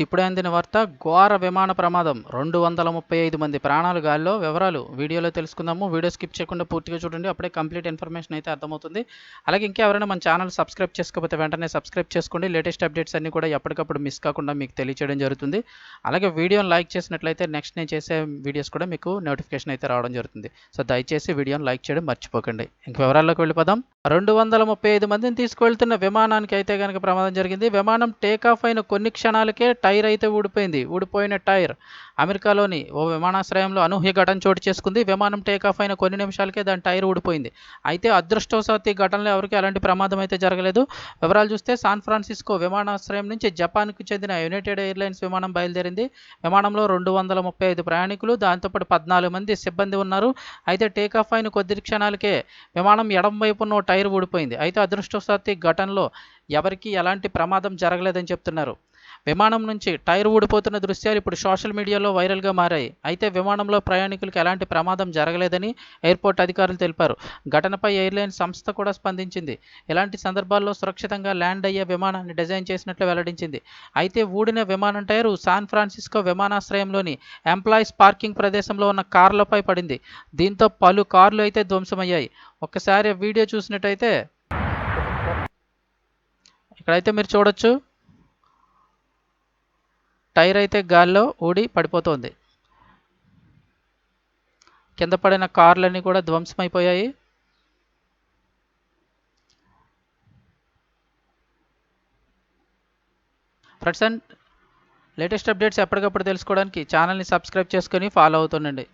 ఇప్పుడే అందిన వార్త ఘోర విమాన ప్రమాదం 235 మంది ప్రాణాలు గాల్లో. వివరాలు వీడియోలో తెలుసుకుందాము. వీడియో స్కిప్ చేయకుండా పూర్తిగా చూడండి, అప్పుడే కంప్లీట్ ఇన్ఫర్మేషన్ అయితే అర్థమవుతుంది. అలాగే ఇంకెవరైనా మన ఛానల్ సబ్స్క్రైబ్ చేసుకోకపోతే వెంటనే సబ్స్క్రైబ్ చేసుకోండి. లేటెస్ట్ అప్డేట్స్ అన్ని కూడా ఎప్పటికప్పుడు మిస్ కాకుండా మీకు తెలియచేయడం జరుగుతుంది. అలాగే వీడియోని లైక్ చేసినట్లయితే నెక్స్ట్ నేను చేసే వీడియోస్ కూడా మీకు నోటిఫికేషన్ అయితే రావడం జరుగుతుంది. సో దయచేసి వీడియోని లైక్ చేయడం మర్చిపోకండి. ఇంక వివరాల్లోకి వెళ్ళిపోదాం. 235 మందిని తీసుకువెళ్తున్న విమానానికి అయితే కనుక ప్రమాదం జరిగింది. విమానం టేకాఫ్ అయిన కొన్ని క్షణాలకే టైర్ అయితే ఊడిపోయింది. ఊడిపోయిన టైర్ అమెరికాలోని ఓ విమానాశ్రయంలో అనూహ్య ఘటన చోటు చేసుకుంది. విమానం టేకాఫ్ అయిన కొన్ని నిమిషాలకే దాని టైర్ ఊడిపోయింది. అయితే అదృష్టవశాత్తు ఈ ఘటనలో ఎవరికి ఎలాంటి ప్రమాదం అయితే జరగలేదు. వివరాలు చూస్తే శాన్ ఫ్రాన్సిస్కో విమానాశ్రయం నుంచి జపాన్కు చెందిన యునైటెడ్ ఎయిర్లైన్స్ విమానం బయలుదేరింది. విమానంలో 235 ప్రయాణికులు, దాంతోపాటు 14 మంది సిబ్బంది ఉన్నారు. అయితే టేకాఫ్ అయిన కొద్ది క్షణాలకే విమానం ఎడమ వైపున టైర్ ఊడిపోయింది. అయితే అదృష్టవశాత్తు ఈ ఘటనలో ఎవరికీ ఎలాంటి ప్రమాదం జరగలేదని చెప్తున్నారు. విమానం నుంచి టైర్ ఊడిపోతున్న దృశ్యాలు ఇప్పుడు సోషల్ మీడియాలో వైరల్గా మారాయి. అయితే విమానంలో ప్రయాణికులకు ఎలాంటి ప్రమాదం జరగలేదని ఎయిర్పోర్ట్ అధికారులు తెలిపారు. ఘటనపై ఎయిర్లైన్స్ సంస్థ కూడా స్పందించింది. ఇలాంటి సందర్భాల్లో సురక్షితంగా ల్యాండ్ అయ్యే విమానాన్ని డిజైన్ చేసినట్లు వెల్లడించింది. అయితే ఊడిన విమానం టైరు శాన్ ఫ్రాన్సిస్కో విమానాశ్రయంలోని ఎంప్లాయీస్ పార్కింగ్ ప్రదేశంలో ఉన్న కార్లపై పడింది. దీంతో పలు కార్లు అయితే ధ్వంసమయ్యాయి. ఒక్కసారి వీడియో చూసినట్టయితే ఇక్కడైతే మీరు చూడొచ్చు, టైర్ అయితే గాల్లో ఊడి పడిపోతోంది. కింద పడిన కార్లన్నీ కూడా ధ్వంసమైపోయాయి. ఫ్రెండ్స్, లేటెస్ట్ అప్డేట్స్ ఎప్పటికప్పుడు తెలుసుకోవడానికి ఛానల్ని సబ్స్క్రైబ్ చేసుకొని ఫాలో అవుతుండండి.